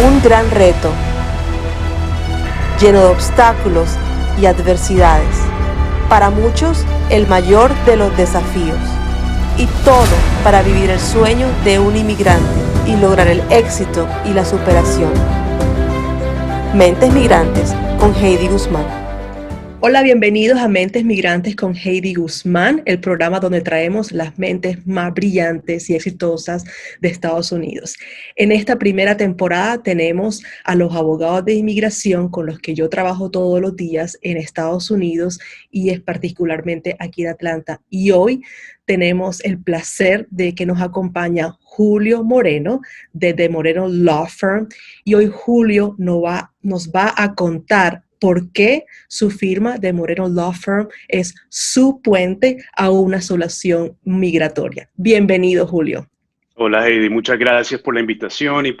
un gran reto, lleno de obstáculos y adversidades. Para muchos, el mayor de los desafíos. Y todo para vivir el sueño de un inmigrante y lograr el éxito y la superación. Mentes Migrantes con Heidi Guzmán. Hola, bienvenidos a Mentes Migrantes con Heidi Guzmán, el programa donde traemos las mentes más brillantes y exitosas de Estados Unidos. En esta primera temporada tenemos a los abogados de inmigración con los que yo trabajo todos los días en Estados Unidos y es particularmente aquí en Atlanta. Y hoy tenemos el placer de que nos acompaña Julio Moreno de The Moreno Law Firm. Y hoy Julio nos va a contar por qué su firma de Moreno Law Firm es su puente a una solución migratoria. Bienvenido, Julio. Hola, Heidi. Muchas gracias por la invitación y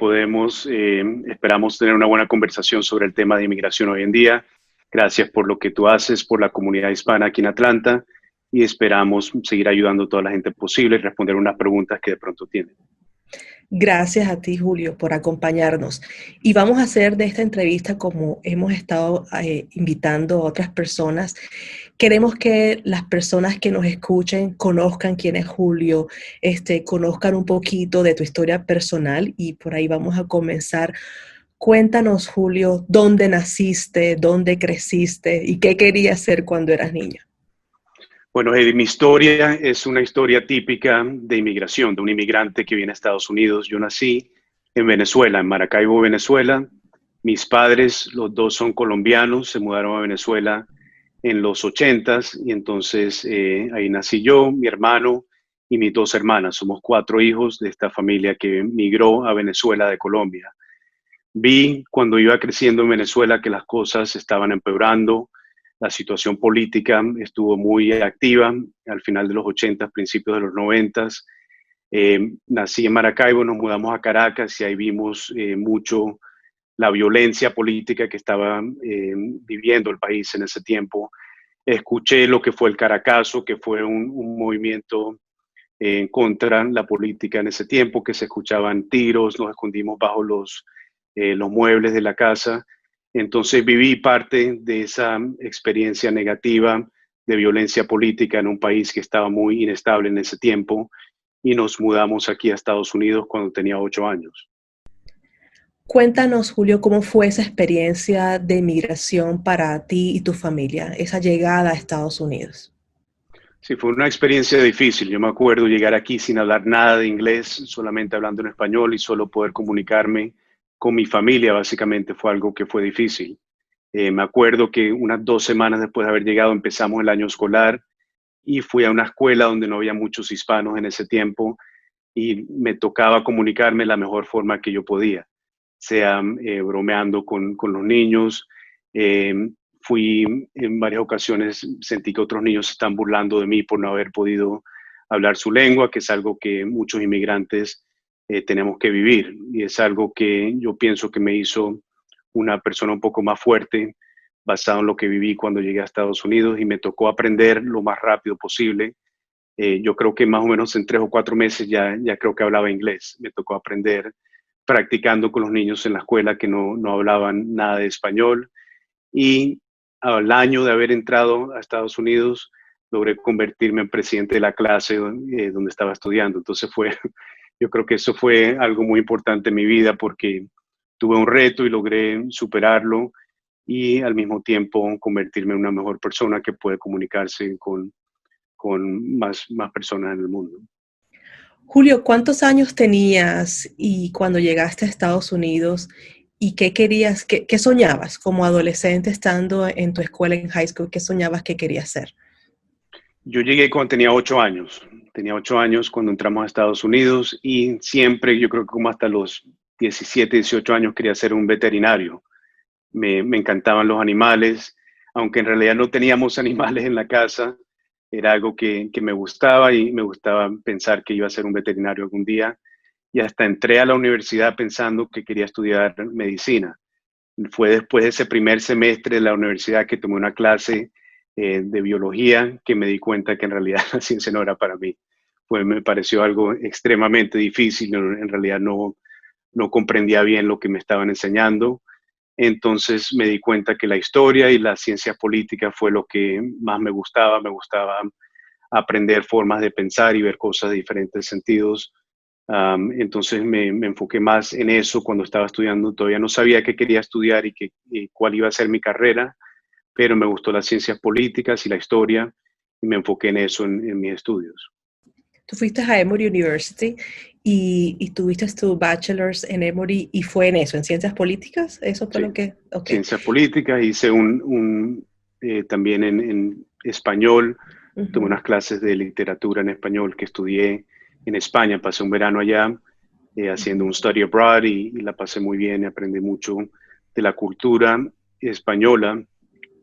esperamos tener una buena conversación sobre el tema de inmigración hoy en día. Gracias por lo que tú haces por la comunidad hispana aquí en Atlanta y esperamos seguir ayudando a toda la gente posible y responder unas preguntas que de pronto tienen. Gracias a ti, Julio, por acompañarnos. Y vamos a hacer de esta entrevista, como hemos estado invitando a otras personas, queremos que las personas que nos escuchen conozcan quién es Julio, conozcan un poquito de tu historia personal y por ahí vamos a comenzar. Cuéntanos, Julio, dónde naciste, dónde creciste y qué querías ser cuando eras niño. Bueno, Heidi, mi historia es una historia típica de inmigración, de un inmigrante que viene a Estados Unidos. Yo nací en Venezuela, en Maracaibo, Venezuela. Mis padres, los dos son colombianos, se mudaron a Venezuela en los 80s y entonces ahí nací yo, mi hermano y mis dos hermanas. Somos 4 hijos de esta familia que migró a Venezuela de Colombia. Vi cuando iba creciendo en Venezuela que las cosas estaban empeorando. La situación política estuvo muy activa al final de los 80, principios de los 90. Nací en Maracaibo, nos mudamos a Caracas y ahí vimos mucho la violencia política que estaba viviendo el país en ese tiempo. Escuché lo que fue el Caracazo, que fue un movimiento en contra de la política en ese tiempo, que se escuchaban tiros, nos escondimos bajo los muebles de la casa. Entonces viví parte de esa experiencia negativa de violencia política en un país que estaba muy inestable en ese tiempo y nos mudamos aquí a Estados Unidos cuando tenía 8 años. Cuéntanos, Julio, cómo fue esa experiencia de inmigración para ti y tu familia, esa llegada a Estados Unidos. Sí, fue una experiencia difícil. Yo me acuerdo llegar aquí sin hablar nada de inglés, solamente hablando en español y solo poder comunicarme con mi familia, básicamente fue algo que fue difícil. Me acuerdo que unas 2 semanas después de haber llegado empezamos el año escolar y fui a una escuela donde no había muchos hispanos en ese tiempo y me tocaba comunicarme de la mejor forma que yo podía, sea bromeando con los niños. eh, Fui en varias ocasiones, sentí que otros niños se están burlando de mí por no haber podido hablar su lengua, que es algo que muchos inmigrantes tenemos que vivir. Y es algo que yo pienso que me hizo una persona un poco más fuerte, basado en lo que viví cuando llegué a Estados Unidos y me tocó aprender lo más rápido posible. Yo creo que más o menos en 3 o 4 meses ya creo que hablaba inglés. Me tocó aprender practicando con los niños en la escuela que no hablaban nada de español. Y al año de haber entrado a Estados Unidos, logré convertirme en presidente de la clase donde estaba estudiando. Entonces yo creo que eso fue algo muy importante en mi vida porque tuve un reto y logré superarlo y al mismo tiempo convertirme en una mejor persona que puede comunicarse con más personas en el mundo. Julio, ¿cuántos años tenías y cuando llegaste a Estados Unidos y qué querías, qué soñabas como adolescente estando en tu escuela en high school? ¿Qué soñabas que querías ser? Yo llegué cuando tenía 8 años. Tenía 8 años cuando entramos a Estados Unidos y siempre, yo creo que como hasta los 17, 18 años quería ser un veterinario. Me encantaban los animales, aunque en realidad no teníamos animales en la casa. Era algo que me gustaba y me gustaba pensar que iba a ser un veterinario algún día. Y hasta entré a la universidad pensando que quería estudiar medicina. Fue después de ese primer semestre de la universidad que tomé una clase de biología que me di cuenta que en realidad la ciencia no era para mí. Me pareció algo extremadamente difícil, en realidad no comprendía bien lo que me estaban enseñando. Entonces me di cuenta que la historia y las ciencias políticas fue lo que más me gustaba. Me gustaba aprender formas de pensar y ver cosas de diferentes sentidos. Entonces me enfoqué más en eso cuando estaba estudiando. Todavía no sabía qué quería estudiar y cuál iba a ser mi carrera, pero me gustó las ciencias políticas y la historia y me enfoqué en eso en mis estudios. Tú fuiste a Emory University y tuviste tu bachelor's en Emory y fue en eso, en ciencias políticas. ¿Eso fue Sí, lo que...? Ok. ciencias políticas, hice también en español, tuve Ujú. unas clases de literatura en español que estudié en España, pasé un verano allá haciendo un study abroad y la pasé muy bien y aprendí mucho de la cultura española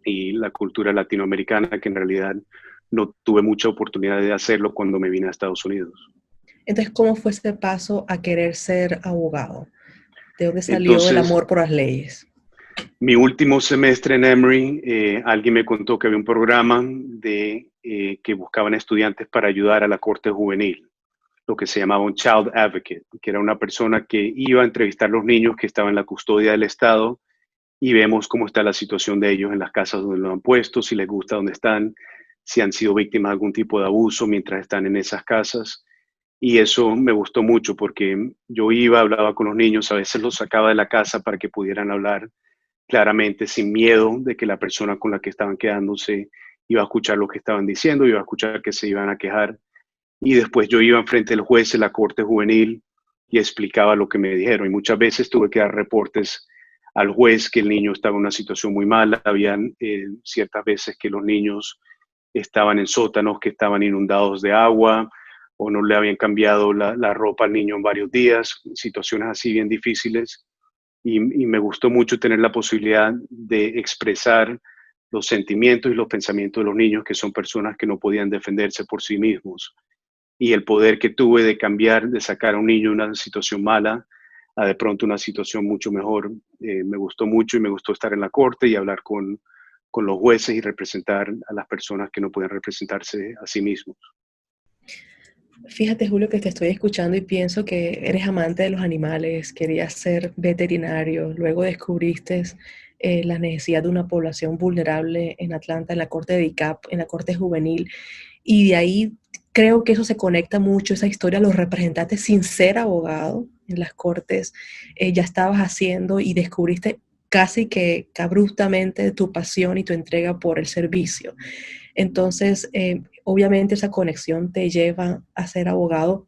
y la cultura latinoamericana, que en realidad no tuve mucha oportunidad de hacerlo cuando me vine a Estados Unidos. Entonces, ¿cómo fue ese paso a querer ser abogado? ¿De dónde salió el Entonces, amor por las leyes? mi último semestre en Emory, alguien me contó que había un programa que buscaban estudiantes para ayudar a la corte juvenil, lo que se llamaba un Child Advocate, que era una persona que iba a entrevistar a los niños que estaban en la custodia del Estado y vemos cómo está la situación de ellos en las casas donde lo han puesto, si les gusta donde están, si han sido víctimas de algún tipo de abuso mientras están en esas casas. Y eso me gustó mucho porque yo iba, hablaba con los niños, a veces los sacaba de la casa para que pudieran hablar claramente, sin miedo de que la persona con la que estaban quedándose iba a escuchar lo que estaban diciendo, iba a escuchar que se iban a quejar. Y después yo iba enfrente del juez en la corte juvenil y explicaba lo que me dijeron. Y muchas veces tuve que dar reportes al juez que el niño estaba en una situación muy mala. Habían ciertas veces que los niños estaban en sótanos que estaban inundados de agua o no le habían cambiado la ropa al niño en varios días, situaciones así bien difíciles. Y me gustó mucho tener la posibilidad de expresar los sentimientos y los pensamientos de los niños, que son personas que no podían defenderse por sí mismos. Y el poder que tuve de cambiar, de sacar a un niño de una situación mala a de pronto una situación mucho mejor, me gustó mucho y me gustó estar en la corte y hablar con los jueces y representar a las personas que no pueden representarse a sí mismos. Fíjate, Julio, que te estoy escuchando y pienso que eres amante de los animales, querías ser veterinario, luego descubriste la necesidad de una población vulnerable en Atlanta, en la corte de DICAP, en la corte juvenil, y de ahí creo que eso se conecta mucho, esa historia los representaste sin ser abogado en las cortes, ya estabas haciendo y descubriste casi que abruptamente tu pasión y tu entrega por el servicio. Entonces, obviamente esa conexión te lleva a ser abogado,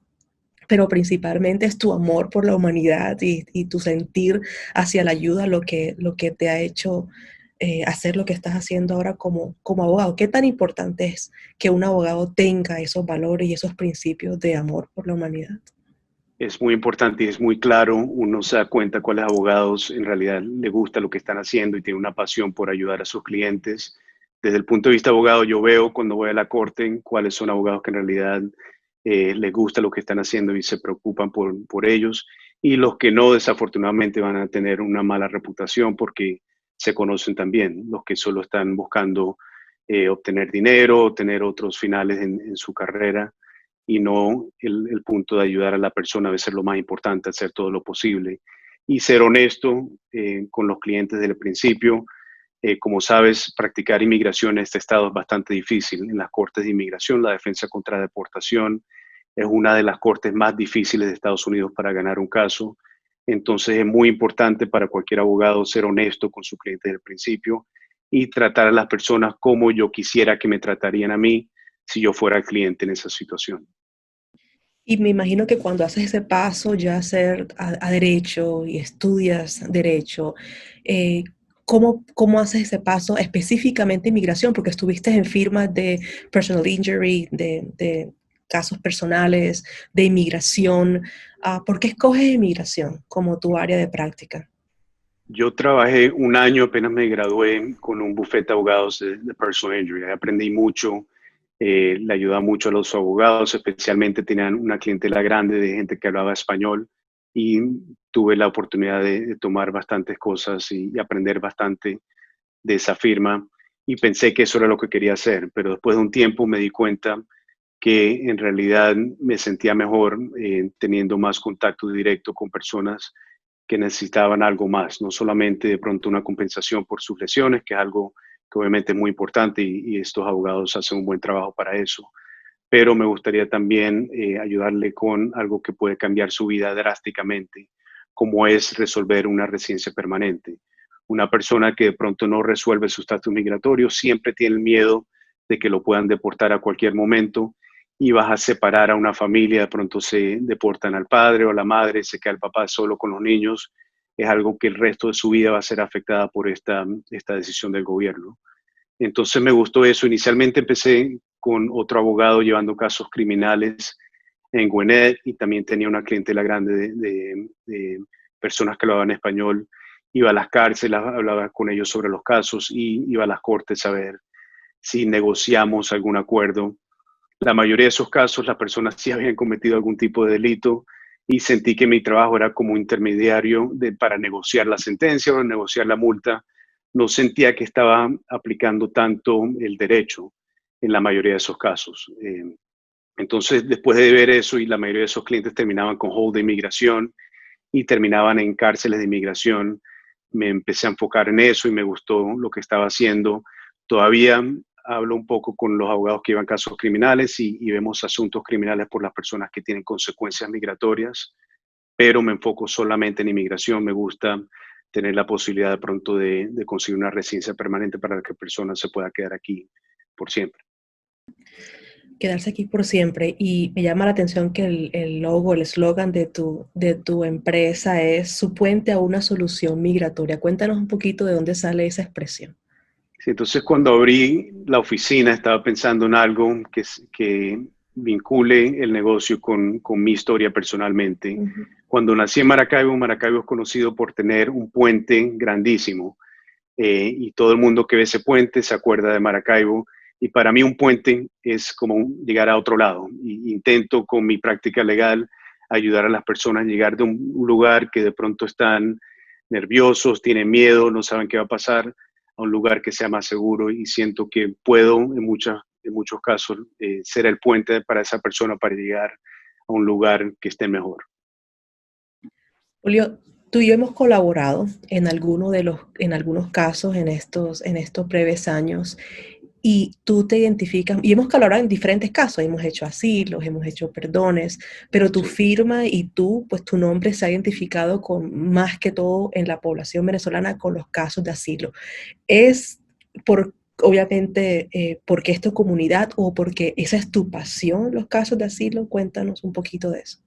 pero principalmente es tu amor por la humanidad y tu sentir hacia la ayuda lo que te ha hecho hacer lo que estás haciendo ahora como abogado. ¿Qué tan importante es que un abogado tenga esos valores y esos principios de amor por la humanidad? Es muy importante y es muy claro, uno se da cuenta cuáles abogados en realidad le gusta lo que están haciendo y tiene una pasión por ayudar a sus clientes. Desde el punto de vista abogado, yo veo cuando voy a la corte cuáles son abogados que en realidad les gusta lo que están haciendo y se preocupan por ellos, y los que no, desafortunadamente, van a tener una mala reputación porque se conocen también, los que solo están buscando obtener dinero, obtener otros finales en su carrera y no el punto de ayudar a la persona debe ser lo más importante, hacer todo lo posible y ser honesto con los clientes desde el principio. Como sabes, practicar inmigración en este estado es bastante difícil. En las cortes de inmigración, la defensa contra deportación es una de las cortes más difíciles de Estados Unidos para ganar un caso. Entonces es muy importante para cualquier abogado ser honesto con su cliente desde el principio y tratar a las personas como yo quisiera que me tratarían a mí si yo fuera el cliente en esa situación. Y me imagino que cuando haces ese paso ya a derecho y estudias derecho, eh, ¿cómo haces ese paso específicamente inmigración? Porque estuviste en firmas de personal injury, de casos personales, de inmigración. ¿Por qué escoges inmigración como tu área de práctica? Yo trabajé un año, apenas me gradué con un bufete de abogados de personal injury. Ahí aprendí mucho, le ayudaba mucho a los abogados, especialmente tenían una clientela grande de gente que hablaba español y tuve la oportunidad de tomar bastantes cosas y aprender bastante de esa firma y pensé que eso era lo que quería hacer, pero después de un tiempo me di cuenta que en realidad me sentía mejor teniendo más contacto directo con personas que necesitaban algo más, no solamente de pronto una compensación por sus lesiones, que es algo que obviamente es muy importante y estos abogados hacen un buen trabajo para eso, pero me gustaría también ayudarle con algo que puede cambiar su vida drásticamente, como es resolver una residencia permanente. Una persona que de pronto no resuelve su estatus migratorio siempre tiene el miedo de que lo puedan deportar a cualquier momento y vas a separar a una familia, de pronto se deportan al padre o a la madre, se queda el papá solo con los niños, es algo que el resto de su vida va a ser afectada por esta decisión del gobierno. Entonces me gustó eso. Inicialmente empecé con otro abogado llevando casos criminales en Gwinnett y también tenía una clientela grande de personas que hablaban español. Iba a las cárceles, hablaba con ellos sobre los casos y iba a las cortes a ver si negociamos algún acuerdo. La mayoría de esos casos las personas sí habían cometido algún tipo de delito y sentí que mi trabajo era como intermediario para negociar la sentencia o negociar la multa. No sentía que estaba aplicando tanto el derecho en la mayoría de esos casos. Entonces, después de ver eso y la mayoría de esos clientes terminaban con hold de inmigración y terminaban en cárceles de inmigración, me empecé a enfocar en eso y me gustó lo que estaba haciendo. Todavía hablo un poco con los abogados que llevan casos criminales y vemos asuntos criminales por las personas que tienen consecuencias migratorias, pero me enfoco solamente en inmigración. Me gusta tener la posibilidad de pronto de conseguir una residencia permanente para que la persona se pueda quedar aquí por siempre. Quedarse aquí por siempre. Y me llama la atención que el logo, el eslogan de tu empresa es su puente a una solución migratoria. Cuéntanos un poquito de dónde sale esa expresión. Sí, entonces cuando abrí la oficina estaba pensando en algo que vincule el negocio con mi historia personalmente. Uh-huh. Cuando nací en Maracaibo, Maracaibo es conocido por tener un puente grandísimo y todo el mundo que ve ese puente se acuerda de Maracaibo. Y para mí un puente es como llegar a otro lado. Y intento con mi práctica legal ayudar a las personas a llegar de un lugar que de pronto están nerviosos, tienen miedo, no saben qué va a pasar, a un lugar que sea más seguro y siento que puedo en muchos casos ser el puente para esa persona para llegar a un lugar que esté mejor. Julio, tú y yo hemos colaborado en algunos casos en estos breves años y tú te identificas, y hemos colaborado en diferentes casos, hemos hecho asilos, hemos hecho perdones, pero tu Sí. firma y tú, pues tu nombre se ha identificado con más que todo en la población venezolana con los casos de asilo. ¿Es obviamente, porque es tu comunidad o porque esa es tu pasión, los casos de asilo? Cuéntanos un poquito de eso.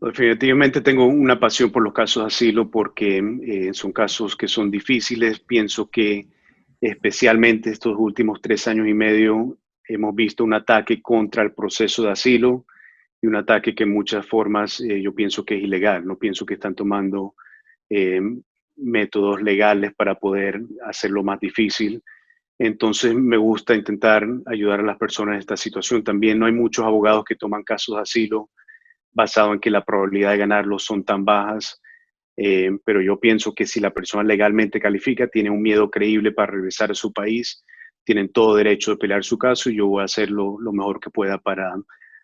Definitivamente tengo una pasión por los casos de asilo porque son casos que son difíciles. Pienso que especialmente estos últimos 3 años y medio hemos visto un ataque contra el proceso de asilo y un ataque que en muchas formas yo pienso que es ilegal. No pienso que están tomando eh, métodos legales para poder hacerlo más difícil. Entonces me gusta intentar ayudar a las personas en esta situación. También no hay muchos abogados que toman casos de asilo basado en que la probabilidad de ganarlos son tan bajas, pero yo pienso que si la persona legalmente califica, tiene un miedo creíble para regresar a su país, tienen todo derecho de pelear su caso y yo voy a hacer lo mejor que pueda para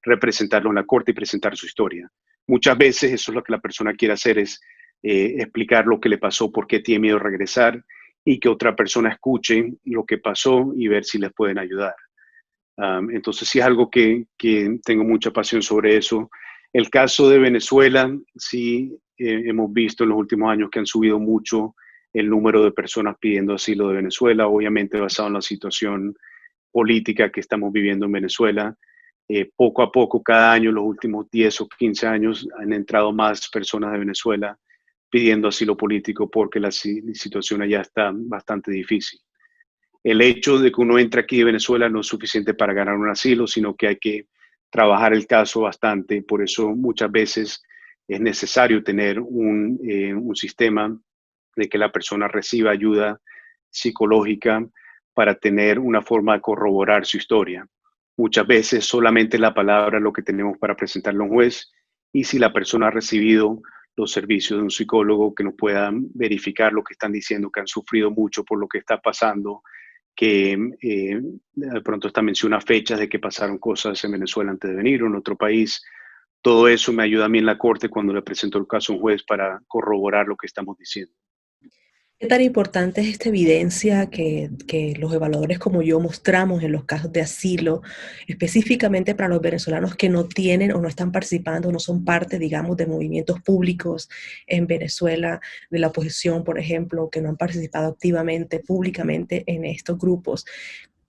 representarlo en la corte y presentar su historia. Muchas veces eso es lo que la persona quiere hacer, es explicar lo que le pasó, por qué tiene miedo de regresar y que otra persona escuche lo que pasó y ver si les pueden ayudar. Entonces sí es algo que tengo mucha pasión sobre eso. El caso de Venezuela, sí hemos visto en los últimos años que han subido mucho el número de personas pidiendo asilo de Venezuela, obviamente basado en la situación política que estamos viviendo en Venezuela. Poco a poco, cada año, los últimos 10 o 15 años, han entrado más personas de Venezuela pidiendo asilo político porque la situación allá está bastante difícil. El hecho de que uno entre aquí de Venezuela no es suficiente para ganar un asilo, sino que hay que trabajar el caso bastante. Por eso muchas veces es necesario tener un sistema de que la persona reciba ayuda psicológica para tener una forma de corroborar su historia. Muchas veces solamente la palabra es lo que tenemos para presentarle a un juez y si la persona ha recibido los servicios de un psicólogo que nos puedan verificar lo que están diciendo, que han sufrido mucho por lo que está pasando, que de pronto hasta menciona fechas de que pasaron cosas en Venezuela antes de venir o en otro país, Todo eso me ayuda a mí en la corte cuando le presento el caso a un juez para corroborar lo que estamos diciendo. ¿Qué tan importante es esta evidencia que los evaluadores como yo mostramos en los casos de asilo, específicamente para los venezolanos que no tienen o no están participando, no son parte, digamos, de movimientos públicos en Venezuela, de la oposición, por ejemplo, que no han participado activamente, públicamente en estos grupos?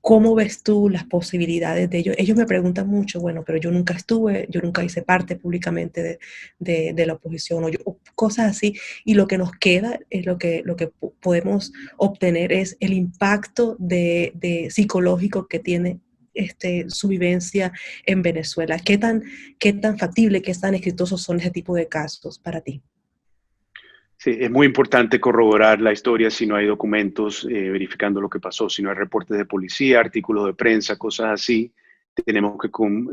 ¿Cómo ves tú las posibilidades de ellos? Ellos me preguntan mucho, bueno, pero yo nunca estuve, yo nunca hice parte públicamente de la oposición o cosas así. Y lo que nos queda es lo que podemos obtener es el impacto de psicológico que tiene su vivencia en Venezuela. ¿Qué tan factible, qué tan exitosos son ese tipo de casos para ti? Sí, es muy importante corroborar la historia si no hay documentos verificando lo que pasó, si no hay reportes de policía, artículos de prensa, cosas así. Tenemos que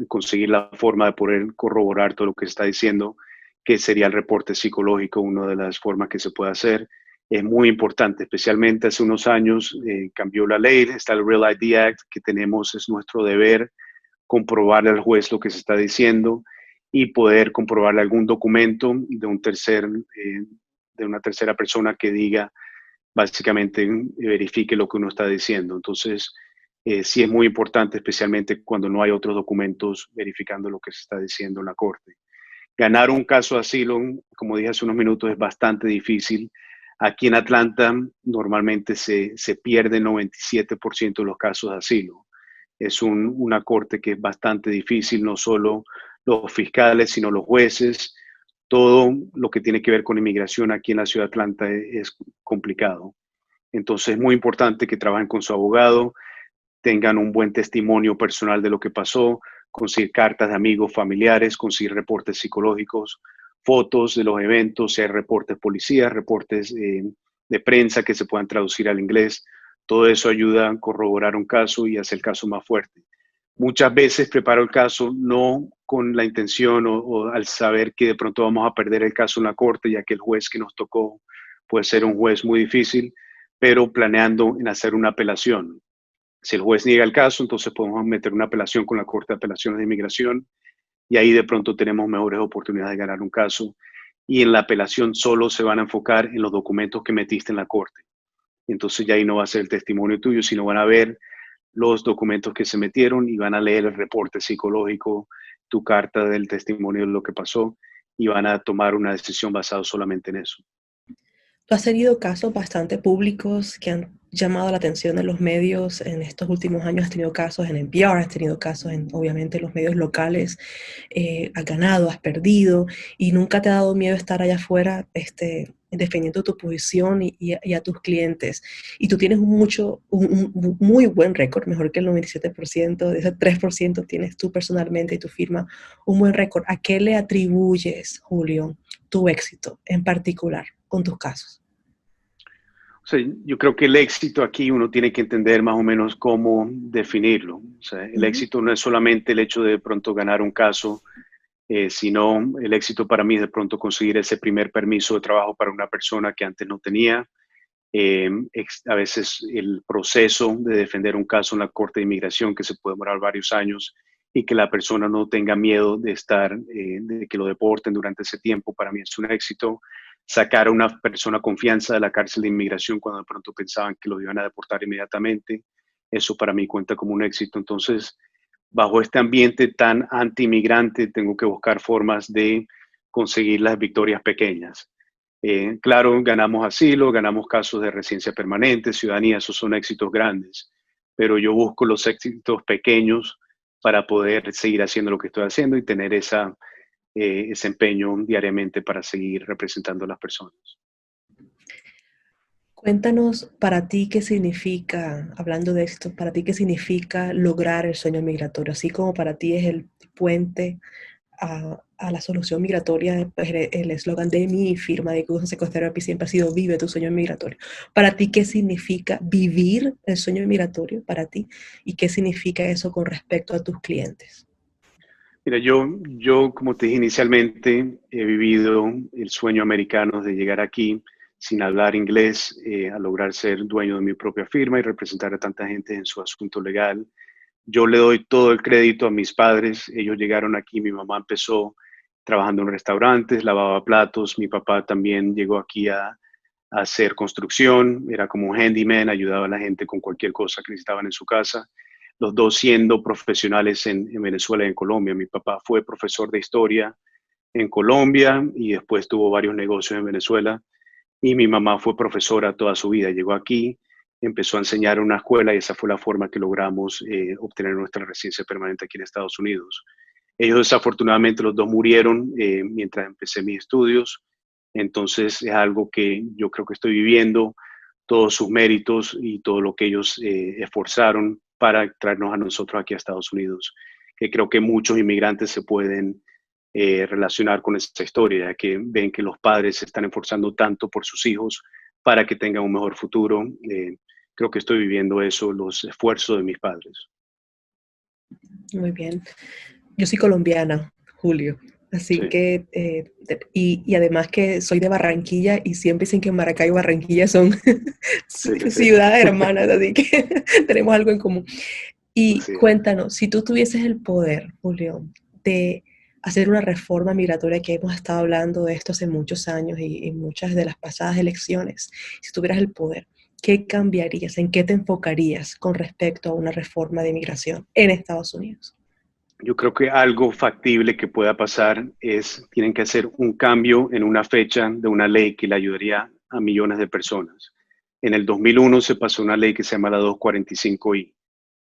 conseguir la forma de poder corroborar todo lo que se está diciendo, que sería el reporte psicológico, una de las formas que se puede hacer. Es muy importante, especialmente hace unos años cambió la ley, está el Real ID Act, que tenemos, es nuestro deber comprobarle al juez lo que se está diciendo y poder comprobarle algún documento de un de una tercera persona que diga, básicamente verifique lo que uno está diciendo. Entonces, sí es muy importante, especialmente cuando no hay otros documentos verificando lo que se está diciendo en la corte. Ganar un caso de asilo, como dije hace unos minutos, es bastante difícil. Aquí en Atlanta normalmente se pierde el 97% de los casos de asilo. Es una corte que es bastante difícil, no solo los fiscales, sino los jueces. Todo lo que tiene que ver con inmigración aquí en la ciudad de Atlanta es complicado. Entonces es muy importante que trabajen con su abogado, tengan un buen testimonio personal de lo que pasó, conseguir cartas de amigos, familiares, conseguir reportes psicológicos, fotos de los eventos, sea reportes policías, reportes de prensa que se puedan traducir al inglés. Todo eso ayuda a corroborar un caso y hacer el caso más fuerte. Muchas veces preparo el caso no con la intención o al saber que de pronto vamos a perder el caso en la corte, ya que el juez que nos tocó puede ser un juez muy difícil, pero planeando en hacer una apelación. Si el juez niega el caso, entonces podemos meter una apelación con la Corte de Apelaciones de Inmigración y ahí de pronto tenemos mejores oportunidades de ganar un caso. Y en la apelación solo se van a enfocar en los documentos que metiste en la Corte. Entonces ya ahí no va a ser el testimonio tuyo, sino van a ver los documentos que se metieron y van a leer el reporte psicológico, tu carta del testimonio de lo que pasó y van a tomar una decisión basada solamente en eso. Tú has tenido casos bastante públicos que han llamado la atención de los medios en estos últimos años. Has tenido casos en NPR, has tenido casos en, obviamente, los medios locales. Has ganado, has perdido, y nunca te ha dado miedo estar allá afuera defendiendo tu posición y a tus clientes. Y tú tienes un muy buen récord, mejor que el 97%, de ese 3% tienes tú personalmente y tu firma, un buen récord. ¿A qué le atribuyes, Julio, tu éxito en particular con tus casos? O sea, yo creo que el éxito aquí uno tiene que entender más o menos cómo definirlo. O sea, el Ujú. éxito no es solamente el hecho de pronto ganar un caso, sino el éxito para mí es de pronto conseguir ese primer permiso de trabajo para una persona que antes no tenía. A veces el proceso de defender un caso en la Corte de Inmigración que se puede demorar varios años y que la persona no tenga miedo de de que lo deporten durante ese tiempo, para mí es un éxito. Sacar a una persona confianza de la cárcel de inmigración cuando de pronto pensaban que lo iban a deportar inmediatamente, eso para mí cuenta como un éxito. Entonces, bajo este ambiente tan anti-inmigrante, tengo que buscar formas de conseguir las victorias pequeñas. Claro, ganamos asilo, ganamos casos de residencia permanente, ciudadanía, esos son éxitos grandes, pero yo busco los éxitos pequeños para poder seguir haciendo lo que estoy haciendo y tener ese empeño diariamente para seguir representando a las personas. Cuéntanos para ti qué significa, hablando de esto, para ti qué significa lograr el sueño migratorio, así como para ti es el puente a la solución migratoria, pues, el eslogan de mi firma de Google Second Therapy siempre ha sido vive tu sueño migratorio. Para ti, ¿qué significa vivir el sueño migratorio para ti? ¿Y qué significa eso con respecto a tus clientes? Mira, yo, como te dije inicialmente, he vivido el sueño americano de llegar aquí sin hablar inglés, a lograr ser dueño de mi propia firma y representar a tanta gente en su asunto legal. Yo le doy todo el crédito a mis padres. Ellos llegaron aquí, mi mamá empezó trabajando en restaurantes, lavaba platos. Mi papá también llegó aquí a hacer construcción, era como un handyman, ayudaba a la gente con cualquier cosa que necesitaban en su casa. Los dos siendo profesionales en Venezuela y en Colombia. Mi papá fue profesor de historia en Colombia y después tuvo varios negocios en Venezuela. Y mi mamá fue profesora toda su vida. Llegó aquí, empezó a enseñar en una escuela y esa fue la forma que logramos obtener nuestra residencia permanente aquí en Estados Unidos. Ellos desafortunadamente los dos murieron mientras empecé mis estudios. Entonces es algo que yo creo que estoy viviendo, todos sus méritos y todo lo que ellos esforzaron para traernos a nosotros aquí a Estados Unidos, que creo que muchos inmigrantes se pueden relacionar con esa historia, ya que ven que los padres se están esforzando tanto por sus hijos para que tengan un mejor futuro. Creo que estoy viviendo eso, los esfuerzos de mis padres. Muy bien. Yo soy colombiana, Julio, así Sí, que, y además que soy de Barranquilla y siempre dicen que Maracay y Barranquilla son sí, ciudades hermanas, así que tenemos algo en común. Y así es. cuéntanos, si tú tuvieses el poder, Julio, de hacer una reforma migratoria, que hemos estado hablando de esto hace muchos años y en muchas de las pasadas elecciones, si tuvieras el poder, ¿qué cambiarías? ¿En qué te enfocarías con respecto a una reforma de inmigración en Estados Unidos? Yo creo que algo factible que pueda pasar es, tienen que hacer un cambio en una fecha de una ley que le ayudaría a millones de personas. En el 2001 se pasó una ley que se llama la 245I,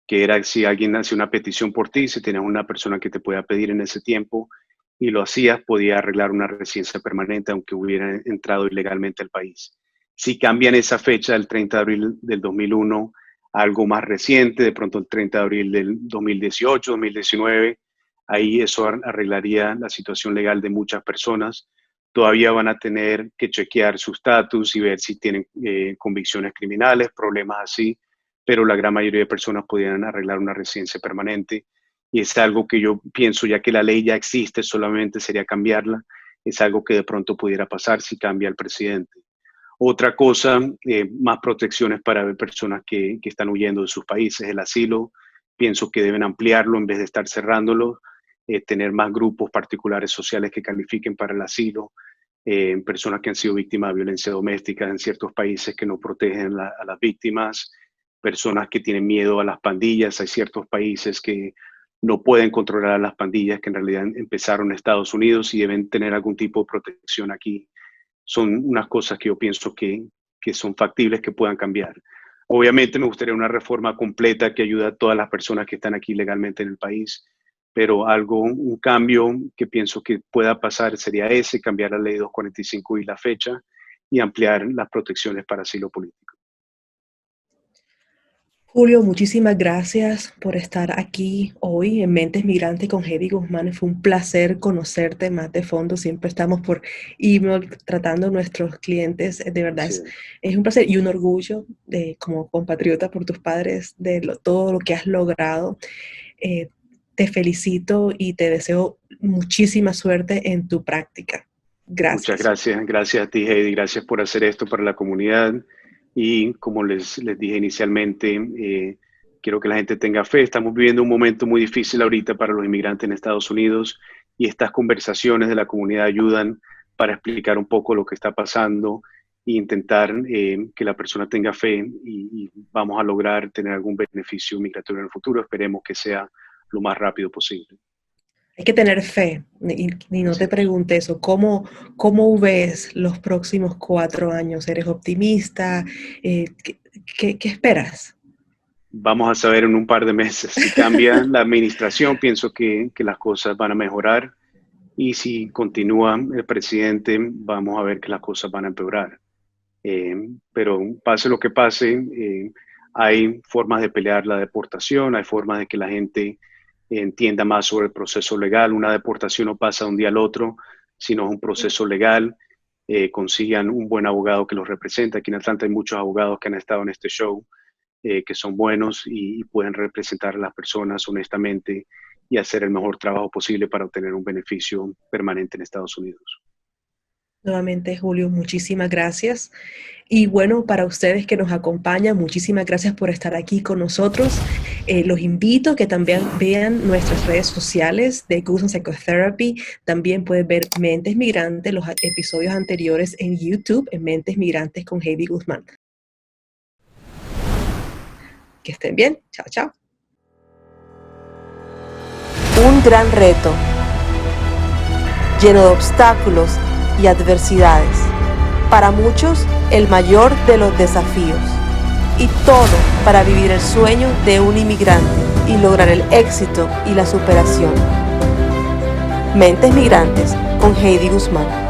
que era si alguien hacía una petición por ti, si tenías una persona que te podía pedir en ese tiempo y lo hacías, podía arreglar una residencia permanente aunque hubiera entrado ilegalmente al país. Si cambian esa fecha del 30 de abril del 2001 a algo más reciente, de pronto el 30 de abril del 2018, 2019, ahí eso arreglaría la situación legal de muchas personas. Todavía van a tener que chequear su estatus y ver si tienen convicciones criminales, problemas así, pero la gran mayoría de personas podrían arreglar una residencia permanente y es algo que yo pienso, ya que la ley ya existe, solamente sería cambiarla, es algo que de pronto pudiera pasar si cambia el presidente. Otra cosa, más protecciones para personas que están huyendo de sus países, el asilo, pienso que deben ampliarlo en vez de estar cerrándolo, tener más grupos particulares sociales que califiquen para el asilo, personas que han sido víctimas de violencia doméstica en ciertos países que no protegen a las víctimas, personas que tienen miedo a las pandillas. Hay ciertos países que no pueden controlar a las pandillas que en realidad empezaron en Estados Unidos y deben tener algún tipo de protección aquí. Son unas cosas que yo pienso que son factibles, que puedan cambiar. Obviamente me gustaría una reforma completa que ayude a todas las personas que están aquí legalmente en el país, pero algo, un cambio que pienso que pueda pasar sería ese, cambiar la ley 245 y la fecha y ampliar las protecciones para asilo político. Julio, muchísimas gracias por estar aquí hoy en Mentes Migrantes con Heidi Guzmán. Fue un placer conocerte más de fondo. Siempre estamos por email tratando a nuestros clientes. De verdad Sí. es un placer y un orgullo como compatriota por tus padres de todo lo que has logrado. Te felicito y te deseo muchísima suerte en tu práctica. Muchas Gracias. gracias. Gracias a ti, Heidi. Gracias por hacer esto para la comunidad. Y como les dije inicialmente, quiero que la gente tenga fe. Estamos viviendo un momento muy difícil ahorita para los inmigrantes en Estados Unidos y estas conversaciones de la comunidad ayudan para explicar un poco lo que está pasando e intentar que la persona tenga fe y vamos a lograr tener algún beneficio migratorio en el futuro. Esperemos que sea lo más rápido posible. Hay que tener fe y no Así te es. pregunté eso. ¿Cómo ves los próximos 4 años? ¿Eres optimista? ¿Qué esperas? Vamos a saber en un par de meses. Si cambia la administración, pienso que las cosas van a mejorar y si continúa el presidente, vamos a ver que las cosas van a empeorar. Pero pase lo que pase, hay formas de pelear la deportación, hay formas de que la gente entienda más sobre el proceso legal. Una deportación no pasa de un día al otro, sino es un proceso legal. Consigan un buen abogado que los represente. Aquí en Atlanta hay muchos abogados que han estado en este show, que son buenos y pueden representar a las personas honestamente y hacer el mejor trabajo posible para obtener un beneficio permanente en Estados Unidos. Nuevamente, Julio, muchísimas gracias. Y bueno, para ustedes que nos acompañan, muchísimas gracias por estar aquí con nosotros. Los invito a que también vean nuestras redes sociales de Guzman Psychotherapy. También pueden ver Mentes Migrantes, los episodios anteriores en YouTube, en Mentes Migrantes con Heidi Guzmán. Que estén bien. Chao, chao. Un gran reto, lleno de obstáculos y adversidades. Para muchos, el mayor de los desafíos. Y todo para vivir el sueño de un inmigrante y lograr el éxito y la superación. Mentes Migrantes con Heidi Guzmán.